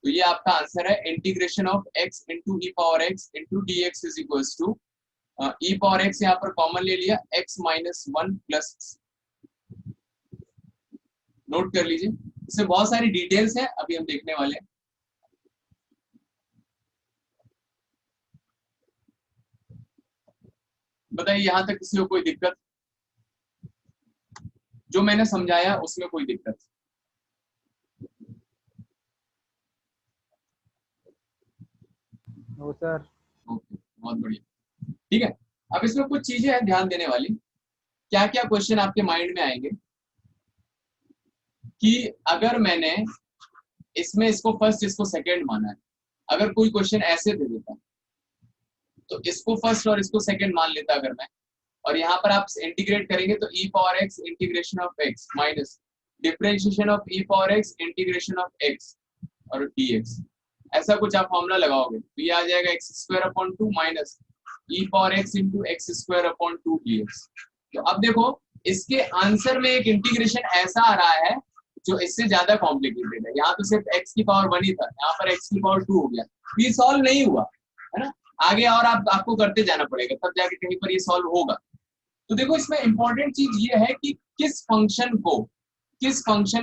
तो ये आपका आंसर है, integration of x into E power X into D X is equals to E power X यहाँ पर common ले लिया x minus 1 plus C. Note कर लीजिए, इसमें बहुत सारी डिटेल्स हैं, अभी हम देखने वाले हैं। बताइए यहां तक किसी को कोई दिक्कत? जो मैंने समझाया उसमें कोई दिक्कत? No sir. ओके, बहुत बढ़िया, ठीक है। अब इसमें कुछ चीजें हैं ध्यान देने वाली। क्या क्या क्वेश्चन आपके माइंड में आएंगे कि अगर मैंने इसमें इसको फर्स्ट इसको सेकंड माना है, अगर कोई क्वेश्चन ऐसे दे देता तो इसको फर्स्ट और इसको सेकंड मान लेता अगर मैं, और यहाँ पर आप इंटीग्रेट करेंगे तो E power X integration of X minus differentiation of E power X integration of X और डी एक्स, ऐसा कुछ आप फॉर्मूला लगाओगे तो ये आ जाएगा X square upon 2 minus E power X into X square upon 2 D X. तो अब देखो इसके आंसर में एक इंटीग्रेशन ऐसा आ रहा है जो इससे ज्यादा कॉम्प्लिकेटेड है। यहाँ तो सिर्फ x की पावर 1 ही था, यहाँ पर x की पावर 2 हो गया, ये सॉल्व नहीं हुआ है ना, आगे और आपको करते जाना पड़ेगा, तब जाके कहीं पर ये सॉल्व होगा। तो देखो इसमें इंपॉर्टेंट चीज ये है कि किस फंक्शन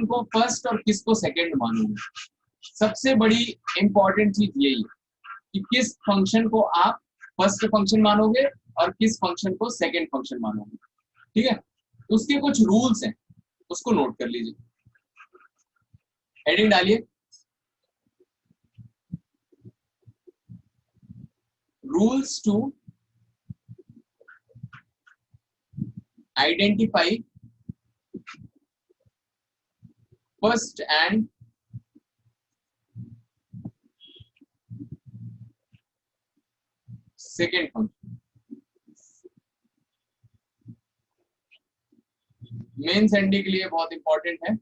को फर्स्ट और किसको सेकंड मानोगे। सबसे बड़ी इंपॉर्टेंट चीज यही है कि किस फंक्शन को आप फर्स्ट फंक्शन मानोगे और किस फंक्शन को सेकंड फंक्शन मानोगे, ठीक है। उसके कुछ रूल्स हैं, उसको नोट कर लीजिए। हेडिंग डालिए, rules to identify first and second function. Mains एनडी के लिए बहुत इंपॉर्टेंट है।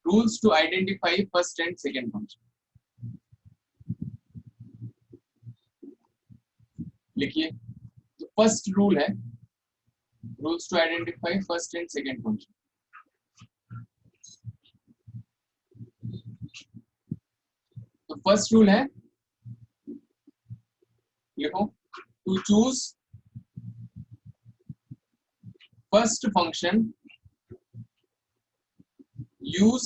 Rules to identify first and second function लिखिए। तो फर्स्ट रूल है rules to identify first and second function. तो फर्स्ट रूल है, लिखो, to choose first function use,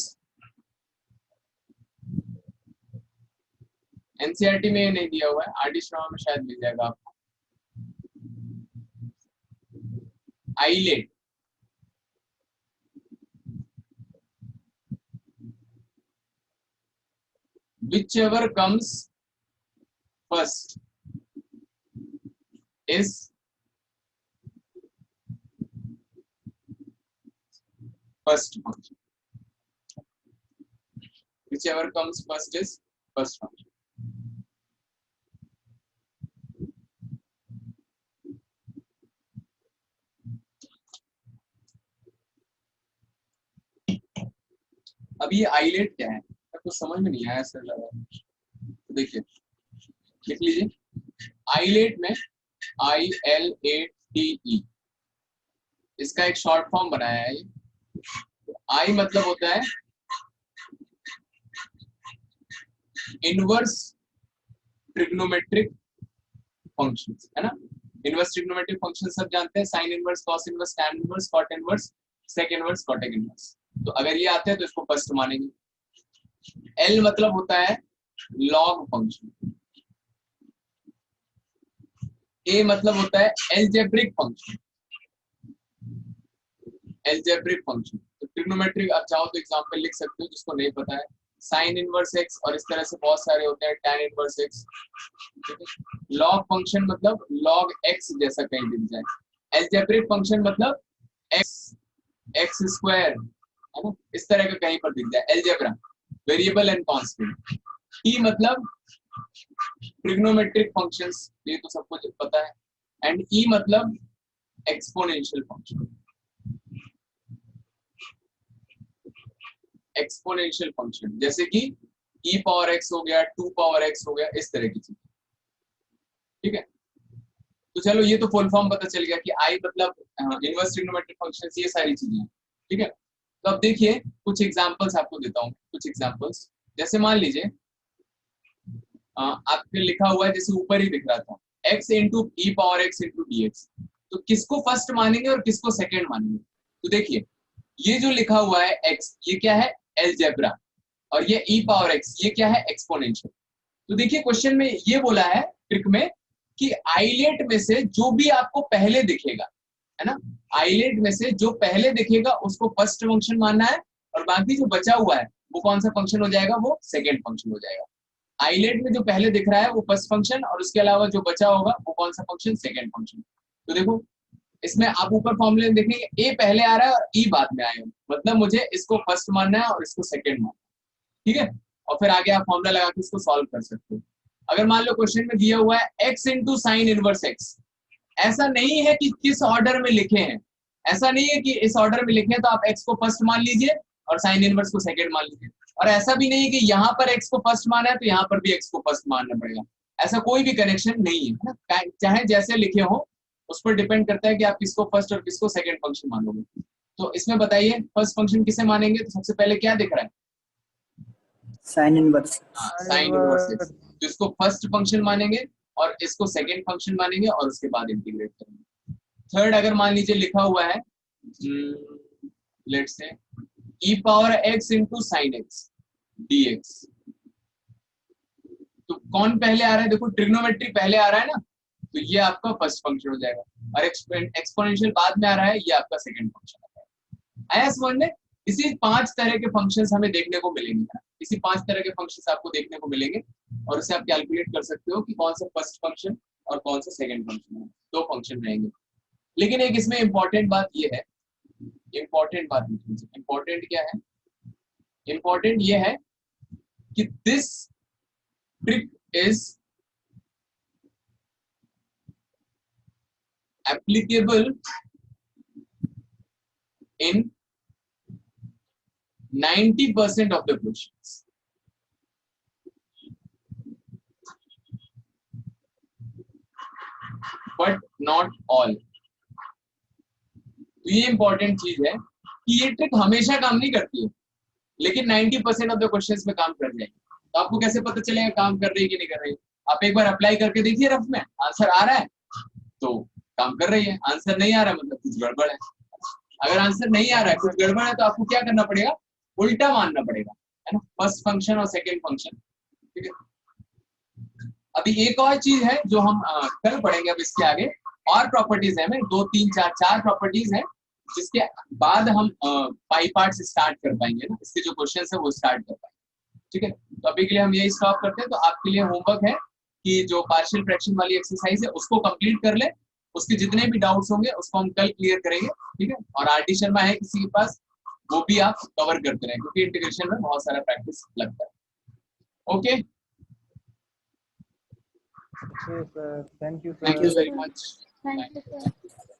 NCERT में नहीं दिया हुआ है, आरडी शर्मा में शायद मिल जाएगा आपको। आइलेट, whichever comes first is first function. Whichever comes first is first function. अब ये आइलेट क्या है, कुछ समझ में नहीं आया सर लगा। तो देखिए लिख लीजिए, आइलेट में ILATE, इसका एक शॉर्ट फॉर्म बनाया है। आई मतलब होता है इनवर्स ट्रिग्नोमेट्रिक फंक्शंस, है ना। इनवर्स ट्रिग्नोमेट्रिक फंक्शन सब जानते हैं, sine inverse, cos inverse, tan inverse, cot inverse, sec inverse, cosec inverse. तो अगर ये आते हैं तो इसको फर्स्ट मानेंगे। एल मतलब होता है लॉग फंक्शन, ए मतलब होता है एलजेब्रिक फंक्शन, एलजेब्रिक फंक्शन। तो ट्रिग्नोमेट्रिक आप चाहो तो एग्जांपल लिख सकते हो जिसको नहीं पता है, साइन इनवर्स एक्स, और इस तरह से बहुत सारे होते हैं, tan inverse x. Log function मतलब लॉग एक्स जैसा कहीं दिख जाए। एलजेब्रिक फंक्शन मतलब एक्स स्क्वायर, है ना, इस तरह का कहीं पर दिख जाए। Algebra, variable and constant. T मतलब ट्रिग्नोमेट्रिक फंक्शंस, ये तो सबको पता है। एंड ई मतलब एक्सपोनेंशियल फंक्शन, एक्सपोनेंशियल फंक्शन जैसे कि e पावर x हो गया, 2 पावर x हो गया, इस तरह की चीज। ठीक है, तो चलो ये तो फुल फॉर्म पता चल गया कि i मतलब इनवर्स ट्रिग्नोमेट्रिक फंक्शंस, ये सारी चीजें। ठीक है, तो अब देखिए कुछ एग्जांपल्स आपको देता हूँ, कुछ एग्जांपल्स। जैसे मान लीजिए आपके लिखा हुआ है, जैसे ऊपर ही दिख रहा था, x into E power x into D X, तो किसको फर्स्ट मानेंगे और किसको सेकेंड मानेंगे? तो देखिए ये जो लिखा हुआ है x, ये क्या है? अलजेब्रा। और ये e पावर x, ये क्या है? एक्सपोनेंशियल। तो देखिए क्वेश्चन में ये बोला है ट्रिक में कि आइलेट में से जो भी आपको पहले दिखेगा, है ना, आइलेट में से जो पहले दिखेगा उसको फर्स्ट फंक्शन मानना है, और बाकी जो बचा हुआ है वो कौन सा फंक्शन हो जाएगा? वो सेकेंड फंक्शन हो जाएगा। आइलेट में जो पहले दिख रहा है वो फर्स्ट फंक्शन, और उसके अलावा जो बचा होगा वो कौन सा फंक्शन? Second function. तो देखो इसमें आप ऊपर फॉर्मूले में देखेंगे ए पहले आ रहा है और ई बाद में आएगा, मतलब मुझे इसको फर्स्ट मानना है और इसको सेकेंड मानना है। ठीक है, और फिर आगे आप फॉर्मूला लगा के इसको सॉल्व कर सकते हो। अगर मान लो क्वेश्चन में दिया हुआ है x into sine inverse x, ऐसा नहीं है कि किस ऑर्डर में लिखे हैं, ऐसा नहीं है कि इस ऑर्डर में लिखे हैं तो आप x को फर्स्ट मान लीजिए और साइन इनवर्स को सेकेंड मान लीजिए, और ऐसा भी नहीं है कि यहाँ पर x को फर्स्ट माना है तो यहाँ पर भी x को फर्स्ट मानना पड़ेगा। ऐसा कोई भी कनेक्शन नहीं है ना, चाहे जैसे लिखे हो उस पर डिपेंड करता है कि आप किसको फर्स्ट और किसको सेकेंड फंक्शन मानोगे। तो इसमें बताइए फर्स्ट फंक्शन किसे मानेंगे? तो सबसे पहले क्या दिख रहा है? Sine inverse. Sine inverse x, तो इसको फर्स्ट फंक्शन मानेंगे और इसको सेकेंड फंक्शन मानेंगे और उसके बाद इंटीग्रेट करेंगे। थर्ड अगर मान लीजिए लिखा हुआ है let's say e power x into sine x dx, तो कौन पहले आ रहा है? देखो ट्रिग्नोमेट्री पहले आ रहा है ना, तो ये आपका फर्स्ट फंक्शन हो जाएगा, और एक्सपोनेंशियल बाद में आ रहा है, ये आपका सेकंड फंक्शन हो जाएगा। आया समझ में? इसी 5 तरह के फंक्शंस हमें देखने को मिलेंगे, इसी 5 तरह के फंक्शंस आपको देखने को मिलेंगे, और उससे आप कैलकुलेट कर सकते हो कि कौन सा फर्स्ट फंक्शन और कौन सा सेकंड फंक्शन है। 2 फंक्शन रहेंगे। लेकिन एक इसमें इंपॉर्टेंट बात ये है, इंपॉर्टेंट क्या है? इंपॉर्टेंट ये है कि this trick is applicable in 90% of the questions, but not all। तो ये इंपॉर्टेंट चीज है कि ये ट्रिक हमेशा काम नहीं करती है, लेकिन 90% ऑफ द क्वेश्चंस में काम कर जाएगी। तो आपको कैसे पता चलेगा काम कर रही है कि नहीं कर रही? आप एक बार अप्लाई करके देखिए, रफ में आंसर आ रहा है तो काम कर रही है, आंसर नहीं आ रहा है मतलब कुछ गड़बड़ है। अगर आंसर नहीं आ रहा है, कुछ गड़बड़ है, तो आपको क्या करना पड़ेगा? उल्टा मानना पड़ेगा, है ना, फर्स्ट फंक्शन और सेकंड फंक्शन। ठीक है, अभी एक और चीज है जो हम कल पढ़ेंगे। अब इसके आगे और प्रॉपर्टीज है, 2 3 4 प्रॉपर्टीज है, जिसके बाद हम पाई पार्ट्स स्टार्ट कर पाएंगे ना, इसके जो क्वेश्चन है वो स्टार्ट कर पाएंगे। ठीक है, तो अभी के लिए हम यही स्टॉप करते हैं। तो आपके लिए होमवर्क है कि जो पार्शियल फ्रैक्शन वाली एक्सरसाइज है उसको कंप्लीट कर ले, उसके जितने भी डाउट्स होंगे उसको हम कल क्लियर करेंगे। ठीक है, और आरटी शर्मा है किसी के पास, वो भी आप कवर करते रहें, क्योंकि इंटीग्रेशन में बहुत सारा प्रैक्टिस लगता है। Okay, sir thank you thank you very much. Thank you, sir.